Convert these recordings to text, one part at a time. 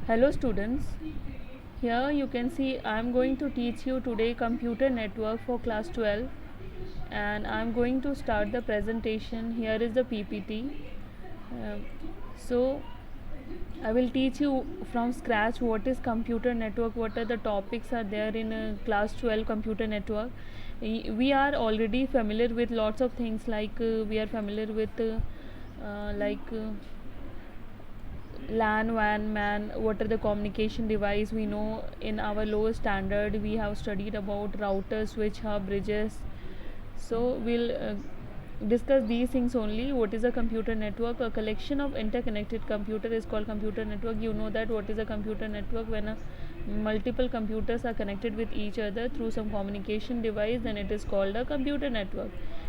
Hello students, here you can see I am going to teach you today computer network for class 12 and I am going to start the presentation. Here is the PPT. So I will teach you from scratch what is computer network, what are the topics are there in class 12 computer network. We are already familiar with lots of things like we are familiar with LAN, WAN, MAN, what are the communication device. We know in our lower standard we have studied about routers, switch, hub, bridges. So we'll discuss these things only. What is a computer network? A collection of interconnected computer is called computer network. You know that what is a computer network? When multiple computers are connected with each other through some communication device, then it is called a computer network.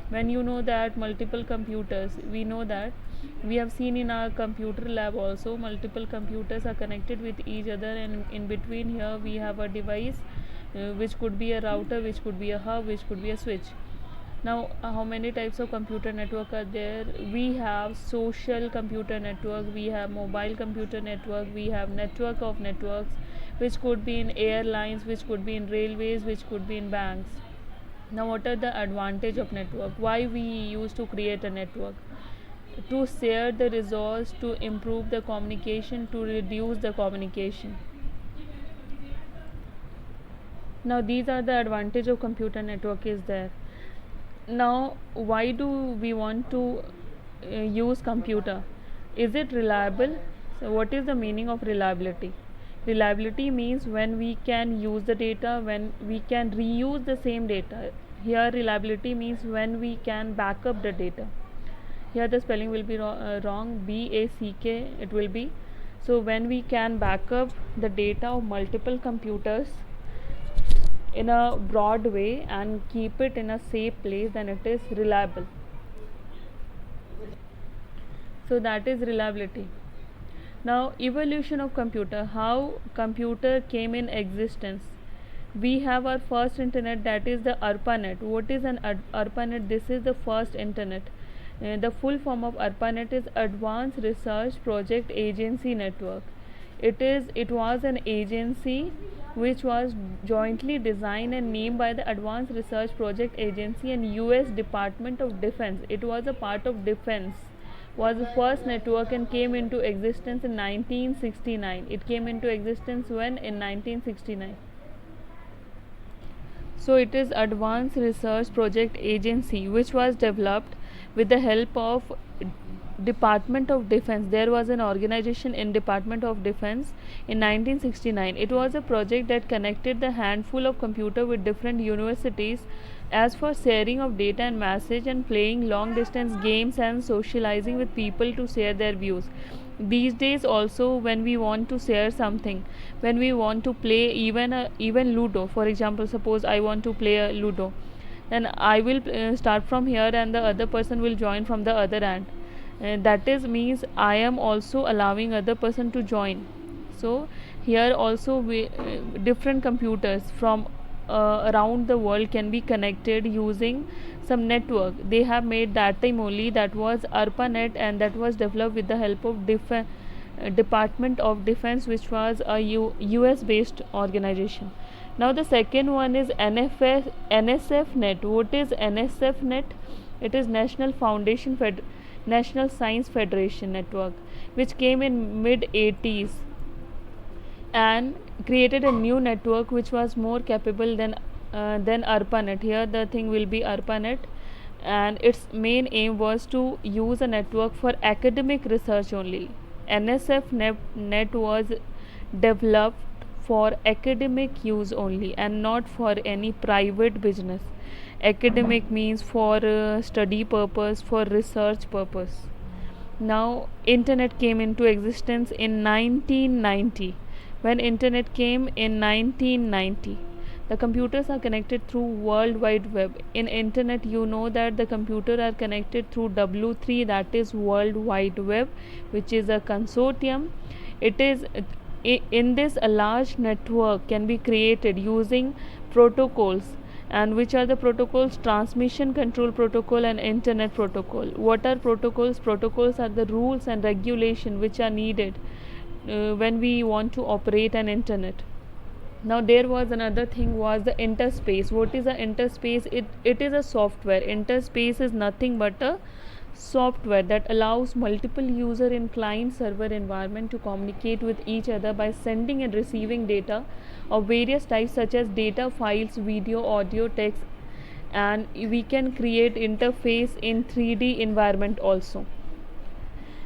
When you know that multiple computers, we know that we have seen in our computer lab also multiple computers are connected with each other, and in between here we have a device which could be a router, which could be a hub, which could be a switch. Now how many types of computer network are there? We have social computer network, we have mobile computer network, we have network of networks, which could be in airlines, which could be in railways, which could be in banks. Now what are the advantage of network? Why we used to create a network? To share the resource, to improve the communication, to reduce the communication. Now these are the advantage of computer network is there. Now why do we want to use computer? Is it reliable? So what is the meaning of reliability? Reliability means when we can use the data, when we can reuse the same data. Here reliability means when we can back up the data. Here the spelling will be wrong, BACK it will be. So when we can back up the data of multiple computers in a broad way and keep it in a safe place, then it is reliable. So that is reliability. Now evolution of computer, how computer came in existence. We have our first internet, that is the ARPANET. What is an ARPANET? This is the first internet. The full form of ARPANET is Advanced Research Project Agency Network. It was an agency which was jointly designed and named by the Advanced Research Project Agency and US Department of Defense. It was a part of defense. Was the first network and came into existence in 1969. It came into existence when? In 1969. So it is Advanced Research Project Agency which was developed with the help of Department of Defense. There was an organization in Department of Defense in 1969. It was a project that connected the handful of computer with different universities as for sharing of data and message and playing long distance games and socializing with people to share their views. These days also, when we want to share something, when we want to play even Ludo, for example, suppose I want to play a Ludo, then I will start from here and the other person will join from the other end. That is means I am also allowing other person to join. So here also different computers from around the world can be connected using some network. They have made that time only, that was ARPANET, and that was developed with the help of Department of Defense, which was a US based organization. Now the second one is NSF Net. What is NSF Net? It is National Science Federation Network, which came in mid 80s and created a new network which was more capable than ARPANET. Here the thing will be ARPANET, and its main aim was to use a network for academic research only. NSF Net was developed for academic use only and not for any private business. Academic means for study purpose, for research purpose. Now internet came into existence in 1990. When internet came in 1990, the computers are connected through World Wide Web. In internet, you know that the computer are connected through W3, that is World Wide Web, which is a consortium. It is in this a large network can be created using protocols. And which are the protocols? Transmission Control Protocol and Internet Protocol. What are protocols? Protocols are the rules and regulation which are needed when we want to operate an internet. Now there was another thing was the interspace. What is a interspace? It is a software. Interspace is nothing but a software that allows multiple user in client server environment to communicate with each other by sending and receiving data of various types such as data, files, video, audio, text, and we can create interface in 3D environment also.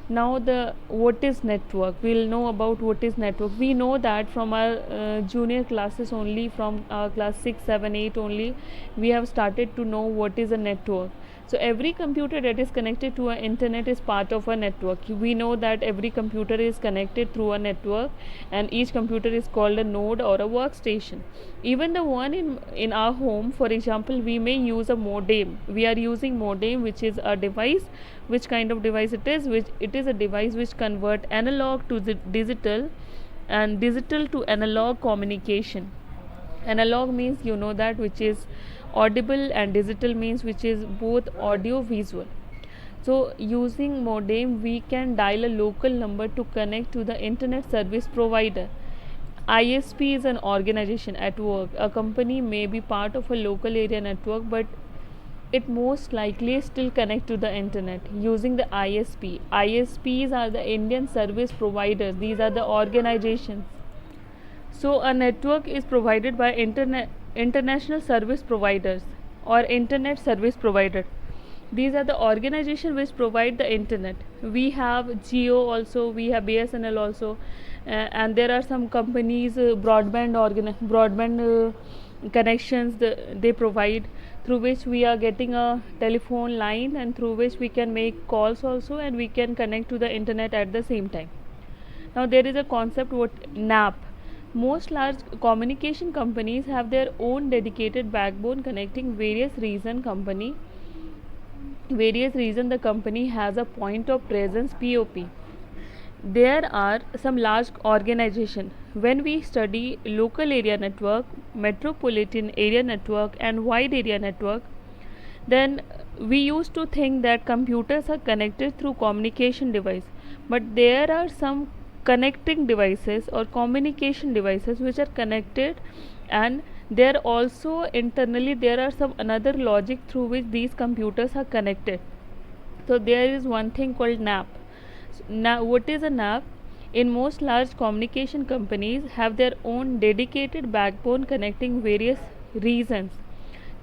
Now the what is network? We'll know about what is network. We know that from our junior classes only, from class 6, 7, 8 only, we have started to know what is a network. So every computer that is connected to an internet is part of a network. We know that every computer is connected through a network, and each computer is called a node or a workstation. Even the one in our home, for example, we may use a modem. We are using modem, which is a device. Which kind of device it is? Which it is a device which convert analog to digital and digital to analog communication. Analog means you know that, which is audible, and digital means which is both audio visual. So using modem we can dial a local number to connect to the internet service provider. ISP is an organization at work. A company may be part of a local area network, but it most likely still connect to the internet using the ISP. ISPs are the Indian service providers. These are the organizations. So a network is provided by international service providers or internet service provider. These are the organizations which provide the internet. We have Geo also, we have BSNL also, and there are some companies broadband connections they provide, through which we are getting a telephone line, and through which we can make calls also, and we can connect to the internet at the same time. Now there is a concept what NAP. Most large communication companies have their own dedicated backbone connecting various reason the company has a point of presence POP. There are some large organizations. When we study local area network, metropolitan area network, and wide area network, then we used to think that computers are connected through communication device, but there are some connecting devices or communication devices which are connected, and there also internally there are some another logic through which these computers are connected. So there is one thing called NAP. Now what is a NAP? In most large communication companies have their own dedicated backbone connecting various regions.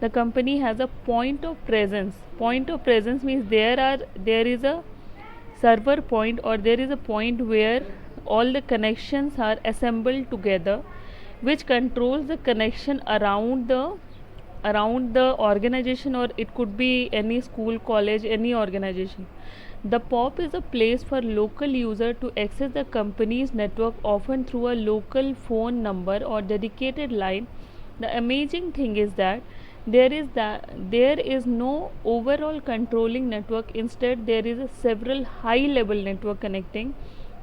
The company has a point of presence. Point of presence means there is a server point, or there is a point where all the connections are assembled together, which controls the connection around the organization, or it could be any school, college, any organization. The POP is a place for local user to access the company's network, often through a local phone number or dedicated line. The amazing thing is that there is no overall controlling network. Instead, there is a several high level network connecting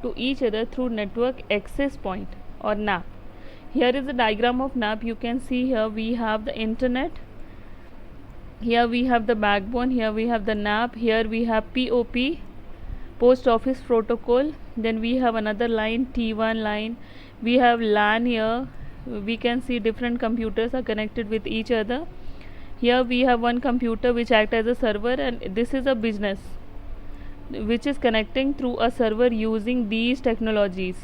to each other through network access point or NAP. Here is a diagram of NAP. You can see here we have the internet, here we have the backbone, here we have the NAP, here we have POP, post office protocol, then we have another line, T1 line, we have LAN. Here we can see different computers are connected with each other. Here we have one computer which acts as a server, and this is a business which is connecting through a server using these technologies.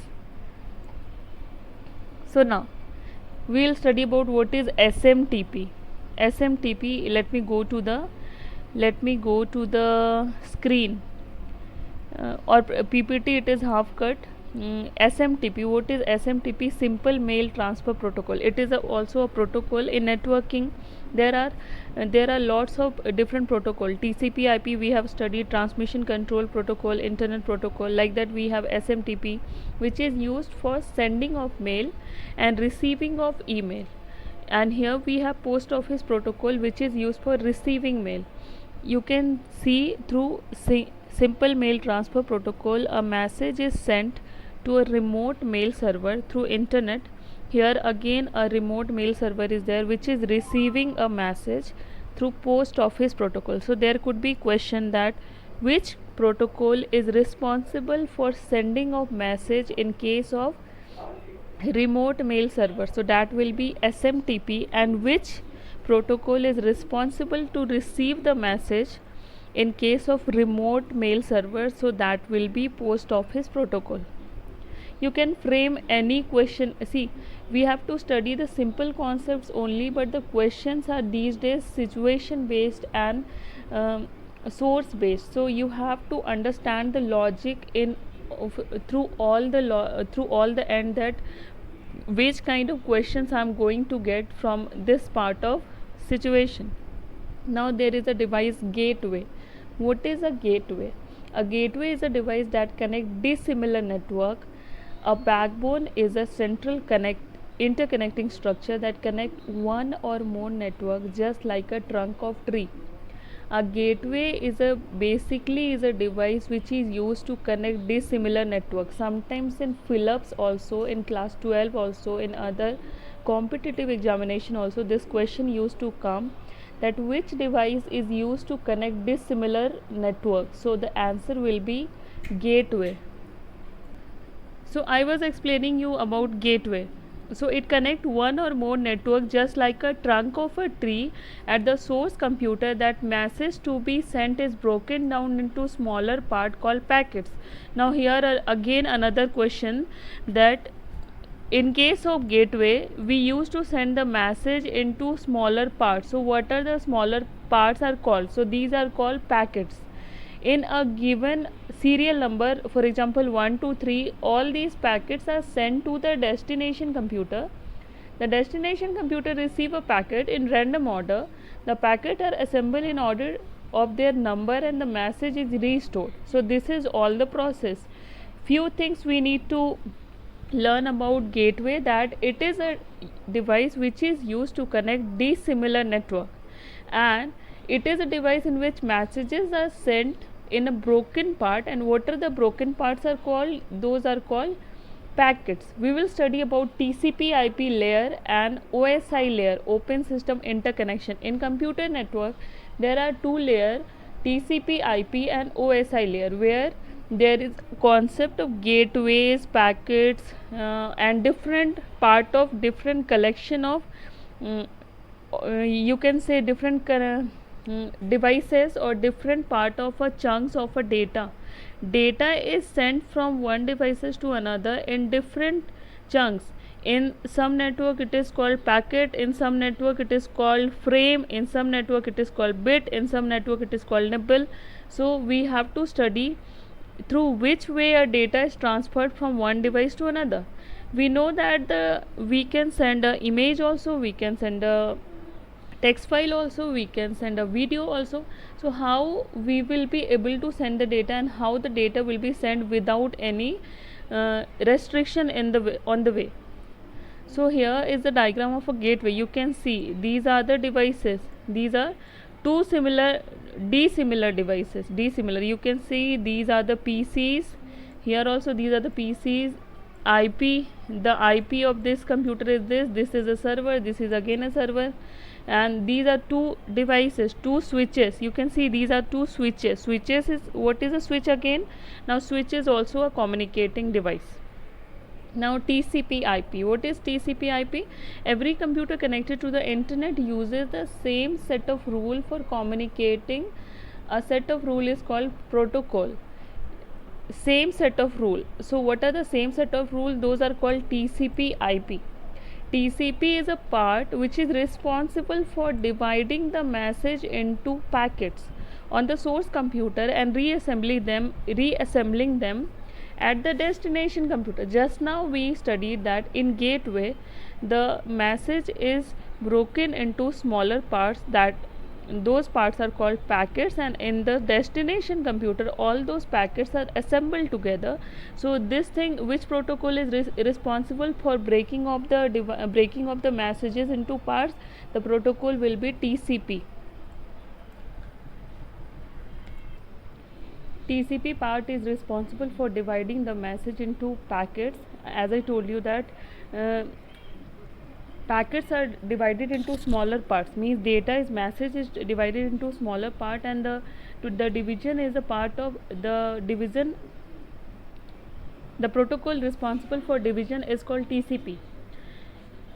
So now we will study about what is SMTP. SMTP, let me go to the screen, or PPT it is half cut. SMTP, what is SMTP? Simple Mail Transfer Protocol. It is also a protocol in networking. There are lots of different protocol. TCP IP we have studied, transmission control protocol, internet protocol. Like that we have SMTP, which is used for sending of mail and receiving of email. And here we have post office protocol, which is used for receiving mail. You can see through simple mail transfer protocol, a message is sent to a remote mail server through internet. Here again a remote mail server is there which is receiving a message through post office protocol. So there could be question that which protocol is responsible for sending of message in case of remote mail server? So that will be SMTP. And which protocol is responsible to receive the message in case of remote mail server? So that will be post office protocol. You can frame any question. See, we have to study the simple concepts only, but the questions are these days situation based and source based. So you have to understand the logic in through all the end, that which kind of questions I am going to get from this part of situation. Now there is a device gateway. What is a gateway? A gateway is a device that connects dissimilar network. A backbone is a central interconnecting structure that connects one or more network, just like a trunk of tree. A gateway is basically a device which is used to connect dissimilar networks. Sometimes in Phillips also, in class 12 also, in other competitive examination also, this question used to come, that which device is used to connect dissimilar networks. So the answer will be gateway. So I was explaining you about gateway. So it connect one or more network, just like a trunk of a tree. At the source computer, that message to be sent is broken down into smaller part called packets. Now here again another question, that in case of gateway we used to send the message into smaller parts. So what are the smaller parts are called? So these are called packets. In a given serial number, for example 1 2 3, all these packets are sent to the destination computer. The destination computer receive a packet in random order. The packet are assembled in order of their number and the message is restored. So this is all the process. Few things we need to learn about gateway, that it is a device which is used to connect dissimilar network, and it is a device in which messages are sent in a broken part. And what are the broken parts are called? Those are called packets. We will study about TCP IP layer and OSI layer, open system interconnection. In computer network there are two layers, TCP IP and OSI layer, where there is concept of gateways, packets, and different part of different collection of you can say different devices or different part of a chunks of a data. Data is sent from one devices to another in different chunks. In some network it is called packet, in some network it is called frame, in some network it is called bit, in some network it is called nibble. So we have to study through which way a data is transferred from one device to another. We know that we can send a image also, we can send a text file also, we can send a video also. So how we will be able to send the data, and how the data will be sent without any restriction on the way. So here is the diagram of a gateway. You can see these are the devices, these are two dissimilar devices. You can see these are the PCs, here also these are the PCs. IP, the IP of this computer is this is a server, this is again a server, and these are two devices, two switches. You can see these are two switches. Switches is, what is a switch again? Now switch is also a communicating device. Now TCP IP. What is TCP IP? Every computer connected to the internet uses the same set of rule for communicating. A set of rule is called protocol. Same set of rule. So what are the same set of rules? Those are called TCP IP. TCP is a part which is responsible for dividing the message into packets on the source computer and reassembling them at the destination computer. Just now we studied that in gateway the message is broken into smaller parts, that those parts are called packets, and in the destination computer all those packets are assembled together. So this thing, which protocol is responsible for breaking of the messages into parts? The protocol will be TCP. TCP part is responsible for dividing the message into packets. As I told you that packets are divided into smaller parts, means message is divided into smaller part, and the the division is a part of the division. The protocol responsible for division is called TCP,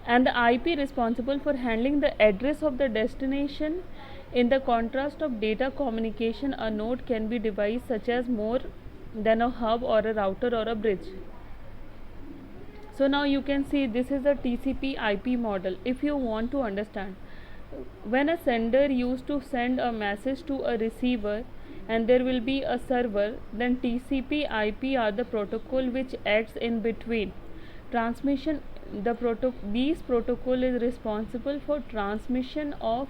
and the IP responsible for handling the address of the destination. In the contrast of data communication, a node can be device such as more than a hub or a router or a bridge. So now you can see this is a TCP IP model. If you want to understand, when a sender used to send a message to a receiver and there will be a server, then TCP IP are the protocol which acts in between transmission. These protocol is responsible for transmission of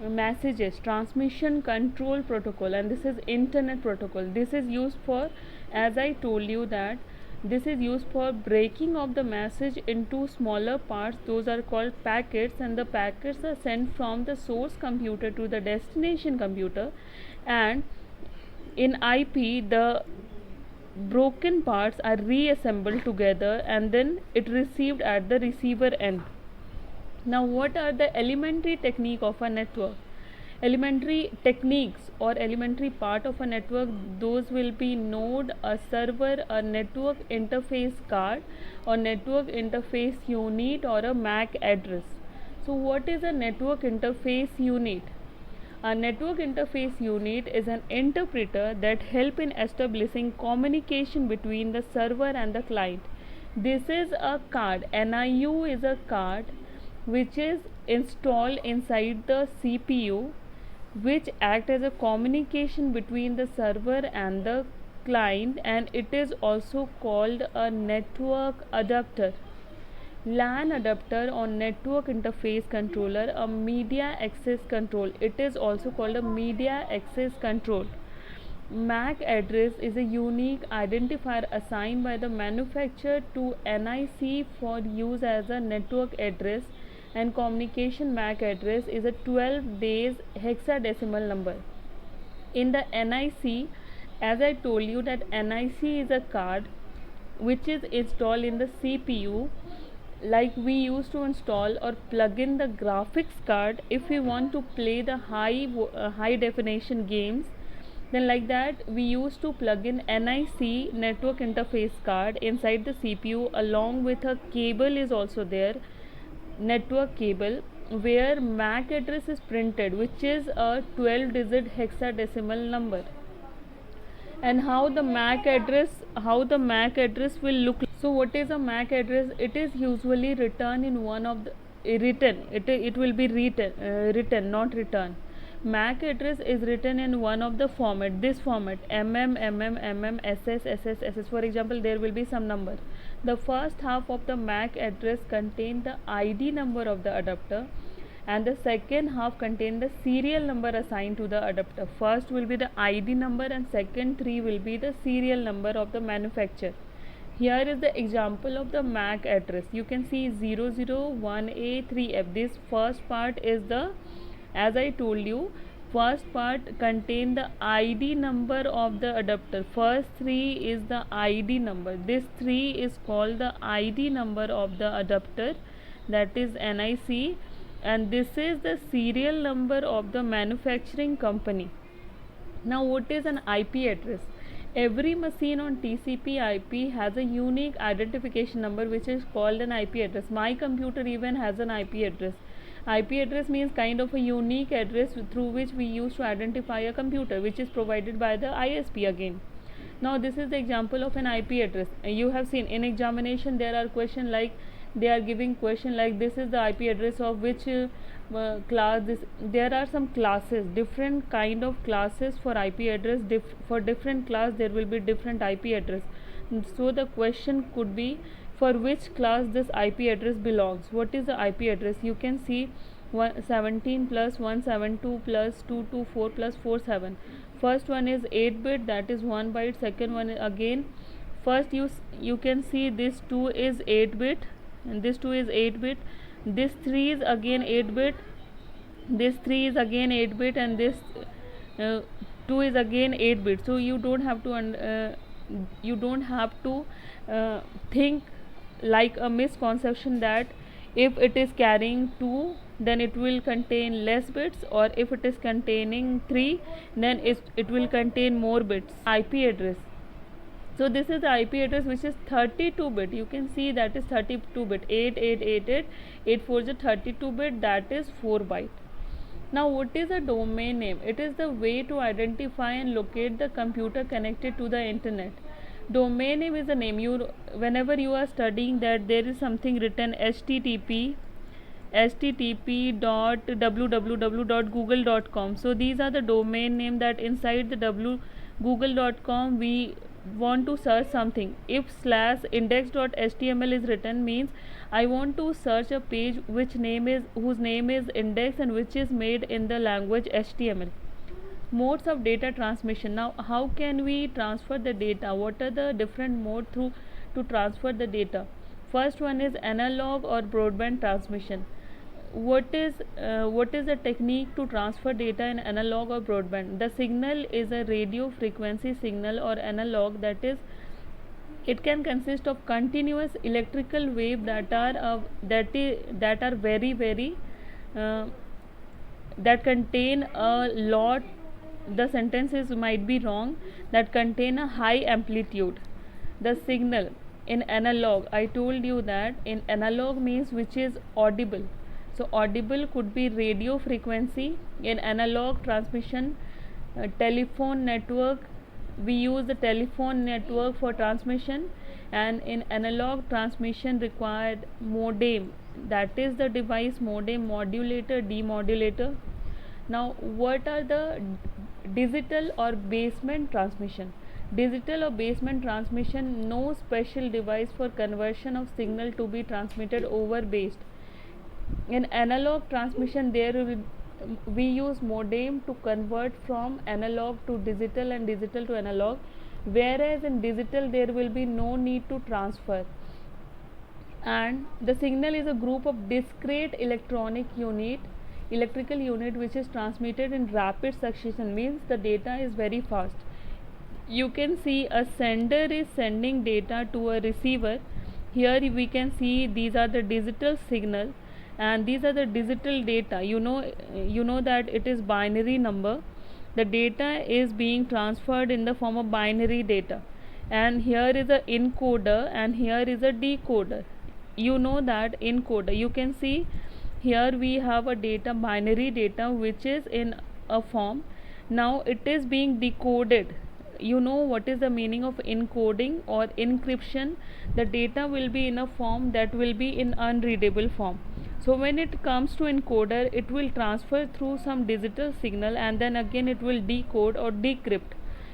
messages, transmission control protocol, and this is internet protocol. This is used for, as I told you, that this is used for breaking of the message into smaller parts. Those are called packets, and the packets are sent from the source computer to the destination computer, and in IP the broken parts are reassembled together and then it received at the receiver end. Now what are the elementary technique of a network? Elementary techniques or elementary part of a network, those will be node, a server, a network interface card or network interface unit or a MAC address. So what is a network interface unit? A network interface unit is an interpreter that help in establishing communication between the server and the client. This is a card. NIU is a card which is installed inside the CPU, which act as a communication between the server and the client, and it is also called a network adapter. LAN adapter or network interface controller, a media access control. It is also called a media access control. MAC address is a unique identifier assigned by the manufacturer to NIC for use as a network address, and communication MAC address is a 12 days hexadecimal number. In the NIC, as I told you that NIC is a card which is installed in the CPU, like we used to install or plug in the graphics card if we want to play the high definition games. Then like that we used to plug in NIC, network interface card, inside the CPU, along with a cable is also there, network cable, where MAC address is printed, which is a 12 digit hexadecimal number. And how the MAC address will look like. So what is a MAC address? It is usually written in one of the it will be written, not return. MAC address is written in one of the format, this format, SS. For example, there will be some number. The first half of the MAC address contain the ID number of the adapter, and the second half contain the serial number assigned to the adapter. First will be the ID number and second 3 will be the serial number of the manufacturer. Here is the example of the MAC address. You can see 001A3F. This first part is the, as I told you, first part contain the ID number of the adapter. First 3 is the ID number. This 3 is called the ID number of the adapter, that is NIC, and this is the serial number of the manufacturing company. Now what is an IP address? Every machine on TCP IP has a unique identification number which is called an IP address. My computer even has an IP address. IP address means kind of a unique address through which we use to identify a computer, which is provided by the ISP again. Now this is the example of an IP address. You have seen in examination there are question like, they are giving question like, this is the IP address of which class. There are some classes, different kind of classes for IP address. For different class there will be different IP address. So the question could be, for which class this IP address belongs. What is the IP address? You can see 117 plus 172 plus 224 plus 47. First one is 8-bit, that is 1 byte. Second one is again, first you can see this 2 is 8-bit and this 2 is 8-bit. This 3 is again 8-bit. This 3 is again 8-bit, and this 2 is again 8-bit. So you don't have to think like a misconception that If it is carrying 2, then it will contain less bits, or if it is containing 3, then it will contain more bits. IP address. So this is the IP address which is 32 bit. You can see that is 32 bit. 8888 is 32 bit, that is 4 byte. Now what is a domain name? It is the way to identify and locate the computer connected to the internet. Domain name is a name. Whenever you are studying that, there is something written http://www.google.com. so these are the domain name that inside the google.com we want to search something. If /index.html is written, means I want to search a page whose name is index and which is made in the language HTML. Modes of data transmission. Now how can we transfer the data? What are the different modes to transfer the data? First one is analog or broadband transmission. What is the technique to transfer data in analog or broadband? The signal is a radio frequency signal or analog, that is, it can consist of continuous electrical wave that are very that contain a lot, the sentences might be wrong, that contain a high amplitude. The signal in analog, I told you that in analog means which is audible. So audible could be radio frequency. In analog transmission, telephone network, we use the telephone network for transmission, and in analog transmission required modem, that is the device modem, modulator, demodulator. Now what are the digital or basement transmission? Digital or basement transmission, no special device for conversion of signal to be transmitted over based. In analog transmission, we use modem to convert from analog to digital and digital to analog, whereas in digital there will be no need to transfer. And the signal is a group of discrete electrical unit which is transmitted in rapid succession, means the data is very fast. You can see a sender is sending data to a receiver. Here we can see these are the digital signal and these are the digital data. You know that it is binary number. The data is being transferred in the form of binary data, and here is a encoder and here is a decoder. You know that encoder, you can see here we have a data, binary data, which is in a form. Now it is being decoded. You know what is the meaning of encoding or encryption? The data will be in a form that will be in unreadable form. So when it comes to encoder, it will transfer through some digital signal and then again it will decode or decrypt,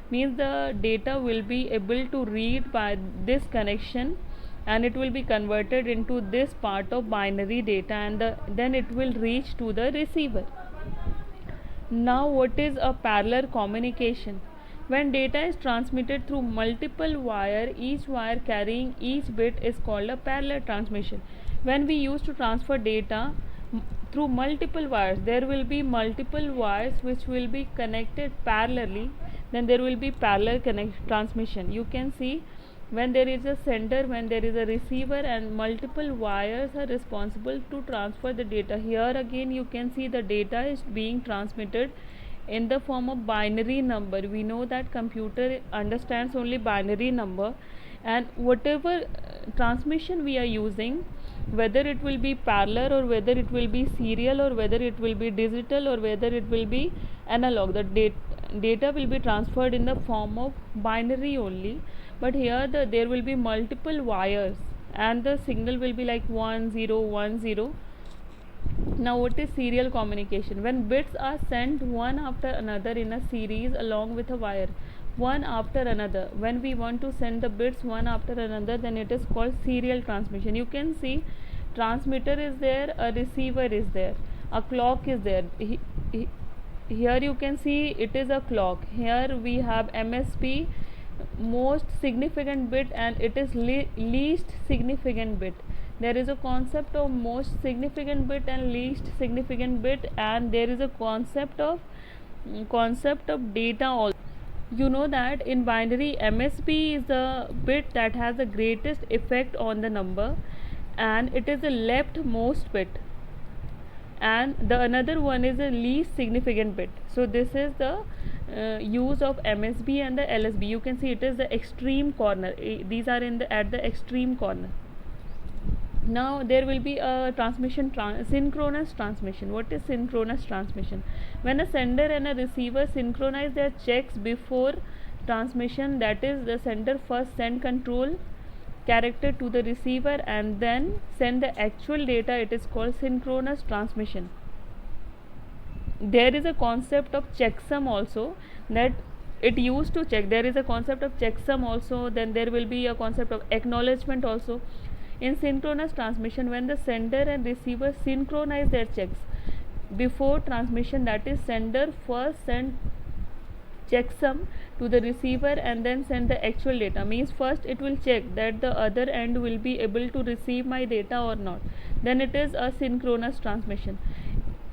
means the data will be able to read by this connection and it will be converted into this part of binary data, and then it will reach to the receiver. Now what is a parallel communication? When data is transmitted through multiple wire, each wire carrying each bit is called a parallel transmission. When we used to transfer data through multiple wires, there will be multiple wires which will be connected parallelly, then there will be parallel transmission. You can see when there is a sender, when there is a receiver, and multiple wires are responsible to transfer the data. Here again you can see the data is being transmitted in the form of binary number. We know that computer understands only binary number, and whatever transmission we are using, whether it will be parallel or whether it will be serial or whether it will be digital or whether it will be analog, the data will be transferred in the form of binary only. But here there will be multiple wires and the signal will be like 1 0 1 0. Now what is serial communication? When bits are sent one after another in a series along with a wire, one after another, when we want to send the bits one after another, then it is called serial transmission. You can see transmitter is there, a receiver is there, a clock is there. Here you can see it is a clock. Here we have MSP, most significant bit, and it is least significant bit. There is a concept of most significant bit and least significant bit, and there is a concept of data also. You know that in binary, MSB is the bit that has the greatest effect on the number, and it is the leftmost bit, and the another one is the least significant bit. So this is the use of MSB and the LSB. You can see it is the extreme corner. These are in the at the extreme corner. Now there will be a synchronous transmission. What is synchronous transmission? When a sender and a receiver synchronize their checks before transmission, that is, the sender first send control character to the receiver and then send the actual data, it is called synchronous transmission. There is a concept of checksum also, that it used to check. There is a concept of checksum also. Then there will be a concept of acknowledgement also. In synchronous transmission, when the sender and receiver synchronize their checks before transmission, that is, sender first send checksum to the receiver and then send the actual data. Means first it will check that the other end will be able to receive my data or not. Then it is a synchronous transmission.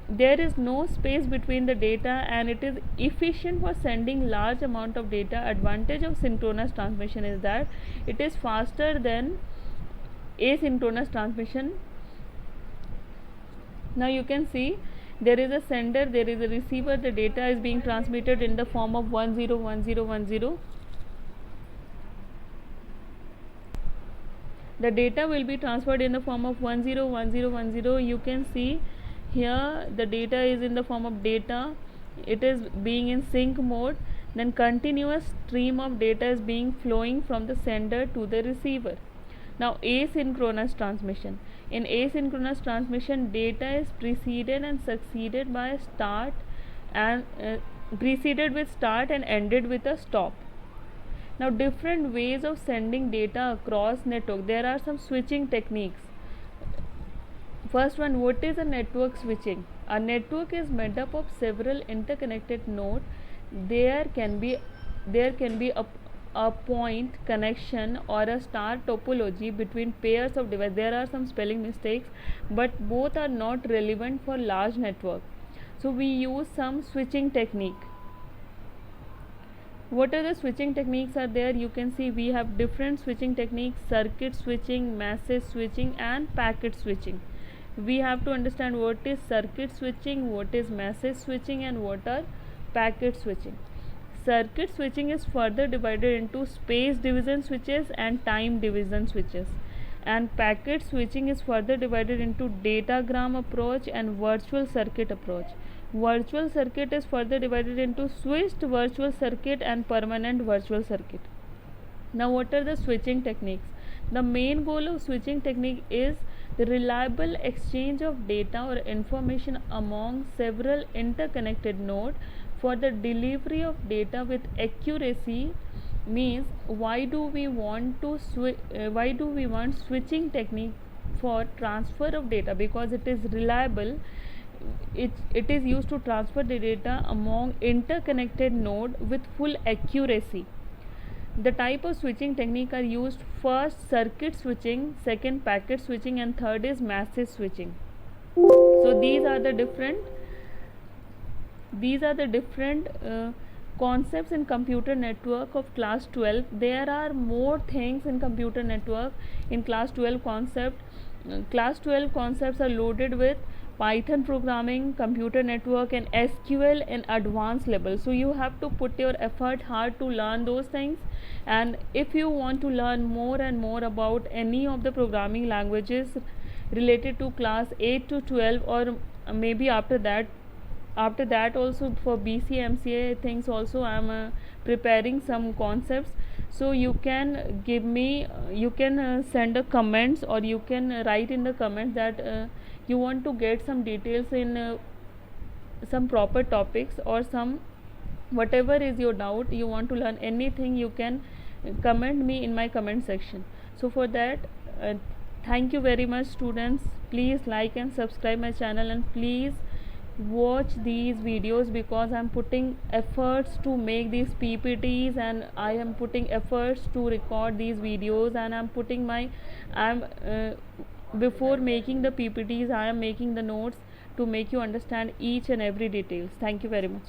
There is no space between the data and it is efficient for sending large amount of data. Advantage of synchronous transmission is that it is faster than asynchronous transmission. Now you can see there is a sender, there is a receiver, the data is being transmitted in the form of 101010. The data will be transferred in the form of 101010. You can see here the data is in the form of data. It is being in sync mode. Then continuous stream of data is being flowing from the sender to the receiver. Now asynchronous transmission. In asynchronous transmission, data is preceded and succeeded by start and preceded with start and ended with a stop. Now different ways of sending data across network. There are some switching techniques. First one, what is a network switching? A network is made up of several interconnected nodes. There can be a point connection or a star topology between pairs of devices. There are some spelling mistakes, but both are not relevant for large network. So we use some switching technique. What are the switching techniques are there? You can see we have different switching techniques: circuit switching, message switching, and packet switching. We have to understand what is circuit switching, what is message switching, and what are packet switching. Circuit switching is further divided into space division switches and time division switches, and packet switching is further divided into datagram approach and virtual circuit approach. Virtual circuit is further divided into switched virtual circuit and permanent virtual circuit. Now what are the switching techniques? The main goal of switching technique is the reliable exchange of data or information among several interconnected nodes for the delivery of data with accuracy. Means why do we want switching technique for transfer of data? Because it is reliable. It is used to transfer the data among interconnected node with full accuracy. The type of switching technique are used: first circuit switching, second packet switching, and third is message switching. So these are the different concepts in computer network of class 12. There are more things in computer network in class 12 concept. Class 12 concepts are loaded with Python programming, computer network, and SQL in advanced level. So you have to put your effort hard to learn those things. And if you want to learn more and more about any of the programming languages related to class 8 to 12, or maybe after that also for BC MCA things also, I am preparing some concepts. So you can give me send a comments, or you can write in the comments that you want to get some details in some proper topics, or some whatever is your doubt, you want to learn anything, you can comment me in my comment section. So for that, thank you very much students. Please like and subscribe my channel, and please watch these videos, because I am putting efforts to make these PPTs, and I am putting efforts to record these videos, and before making the PPTs, I am making the notes to make you understand each and every details. Thank you very much.